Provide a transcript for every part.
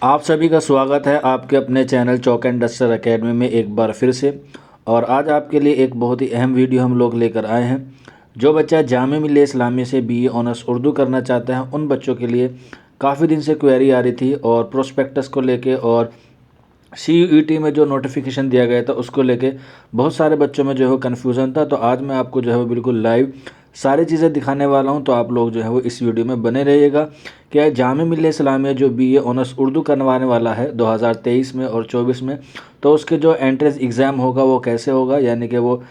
आप सभी का स्वागत है आपके अपने channel chalk and duster academy में एक बार फिर से। और आज आपके लिए एक बहुत ही अहम वीडियो हम लोग लेकर आए हैं। जो बच्चा जामिया मिल्लिया इस्लामिया से बीए ऑनर्स उर्दू करना चाहते हैं उन बच्चों के लिए काफ़ी दिन से क्वेरी आ रही थी और प्रोस्पेक्टस को लेके और CUET में जो नोटिफिकेशन दिया गया था उसको लेके बहुत सारे बच्चों में जो है वो कन्फ्यूज़न था। तो आज मैं आपको जो है वो बिल्कुल लाइव सारी चीज़ें दिखाने वाला हूं, तो आप लोग जो है वो इस वीडियो में बने रहिएगा। क्या है, जामिया मिल्लिया इस्लामिया जो बीए ऑनर्स उर्दू करवाने वाला है 2023 में और 24 में, तो उसके जो एंट्रेंस एग्ज़ाम होगा वो कैसे होगा, यानी कि वो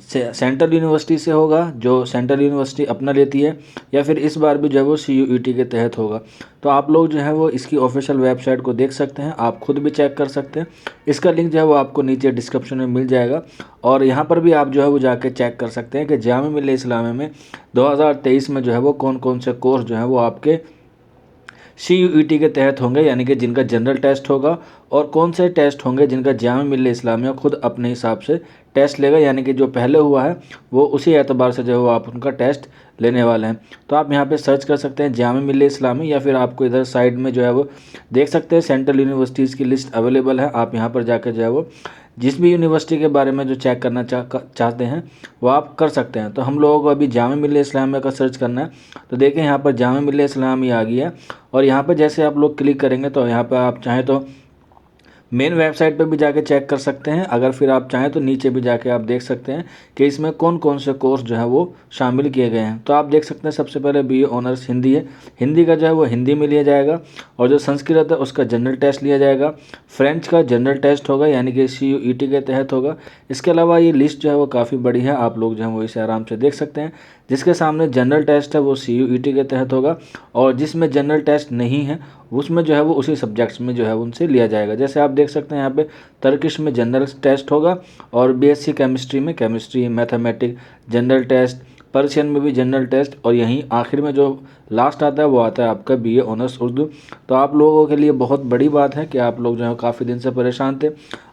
सेंट्रल यूनिवर्सिटी से होगा जो सेंट्रल यूनिवर्सिटी अपना लेती है, या फिर इस बार भी जो है वो CUET के तहत होगा। तो आप लोग जो है वो इसकी ऑफिशियल वेबसाइट को देख सकते हैं, आप खुद भी चेक कर सकते हैं। इसका लिंक जो है वो आपको नीचे डिस्क्रिप्शन में मिल जाएगा और यहाँ पर भी आप जो है वो जाके चेक कर सकते हैं कि जामिया मिल्लिया इस्लामिया में 2023 में जो है वो कौन कौन से कोर्स जो है वो आपके CUET के तहत होंगे, यानी कि जिनका जनरल टेस्ट होगा, और कौन से टेस्ट होंगे जिनका जामिया मिल्लिया इस्लामिया खुद अपने हिसाब से टेस्ट लेगा, यानी कि जो पहले हुआ है वो उसी एतबार से जो है वो आप उनका टेस्ट लेने वाले हैं। तो आप यहाँ पे सर्च कर सकते हैं जामिया मिल्लिया इस्लामिया, या फिर आपको इधर साइड में जो है वो देख सकते हैं सेंट्रल यूनिवर्सिटीज़ की लिस्ट अवेलेबल है। आप यहाँ पर जाकर जो है वो जिस भी यूनिवर्सिटी के बारे में जो चेक करना चाहते हैं वो आप कर सकते हैं। तो हम लोगों को अभी जामिया मिल्लिया इस्लामिया का सर्च करना है। तो देखें यहाँ पर जामिया मिल्लिया इस्लामिया आ गया है और यहाँ पर जैसे आप लोग क्लिक करेंगे तो यहाँ पर आप चाहें तो मेन वेबसाइट पर भी जाके चेक कर सकते हैं, अगर फिर आप चाहें तो नीचे भी जाके आप देख सकते हैं कि इसमें कौन कौन से कोर्स जो है वो शामिल किए गए हैं। तो आप देख सकते हैं सबसे पहले बीए ऑनर्स हिंदी है, हिंदी का जो है वो हिंदी में लिया जाएगा, और जो संस्कृत है उसका जनरल टेस्ट लिया जाएगा। फ्रेंच का जनरल टेस्ट होगा, यानी कि CUET के तहत होगा। इसके अलावा ये लिस्ट जो है वो काफ़ी बड़ी है, आप लोग जो है वो इसे आराम से देख सकते हैं। जिसके सामने जनरल टेस्ट है वो CUET के तहत होगा, और जिसमें जनरल टेस्ट नहीं है उसमें जो है वो उसी सब्जेक्ट्स में जो है उनसे लिया जाएगा। जैसे आप देख सकते हैं यहाँ पे तर्किश में जनरल टेस्ट होगा, और BSc केमिस्ट्री में chemistry mathematics general test, Persian में भी जनरल टेस्ट, और यहीं आखिर में जो लास्ट आता है वो आता है आपका बीए ऑनर्स उर्दू। तो आप लोगों के लिए बहुत बड़ी बात है कि आप लोग जो है काफ़ी दिन से परेशान थे,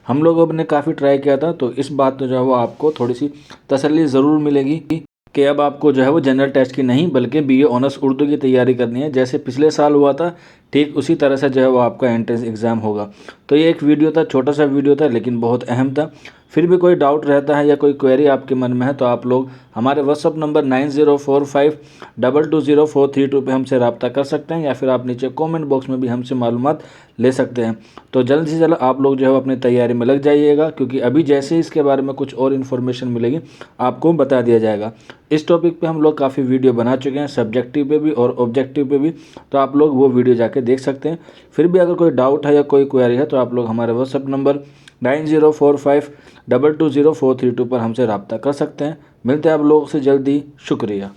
हम लोगों ने काफ़ी ट्राई किया था, तो इस बात तो जो है वो आपको थोड़ी सी तसल्ली ज़रूर मिलेगी कि अब आपको जो है वो जनरल टेस्ट की नहीं बल्कि बीए ऑनर्स उर्दू की तैयारी करनी है। जैसे पिछले साल हुआ था ठीक उसी तरह से जो है वो आपका एंट्रेंस एग्ज़ाम होगा। तो ये एक वीडियो था, छोटा सा वीडियो था लेकिन बहुत अहम था। फिर भी कोई डाउट रहता है या कोई क्वेरी आपके मन में है तो आप लोग हमारे व्हाट्सअप नंबर 9045220432 पे हमसे रब्ता कर सकते हैं, या फिर आप नीचे कमेंट बॉक्स में भी हमसे मालूमात ले सकते हैं। तो जल्द से जल्द आप लोग जो है अपनी तैयारी में लग जाइएगा, क्योंकि अभी जैसे ही इसके बारे में कुछ और इन्फॉर्मेशन मिलेगी आपको बता दिया जाएगा। इस टॉपिक पे हम लोग काफ़ी वीडियो बना चुके हैं, सब्जेक्टिव पे भी और ऑब्जेक्टिव पे भी, तो आप लोग वो वीडियो जाके देख सकते हैं। फिर भी अगर कोई डाउट है या कोई क्वेरी है तो आप लोग हमारे व्हाट्सअप नंबर 9045220432 पर हमसे रब्ता कर सकते हैं। मिलते हैं आप लोगों से जल्दी। शुक्रिया।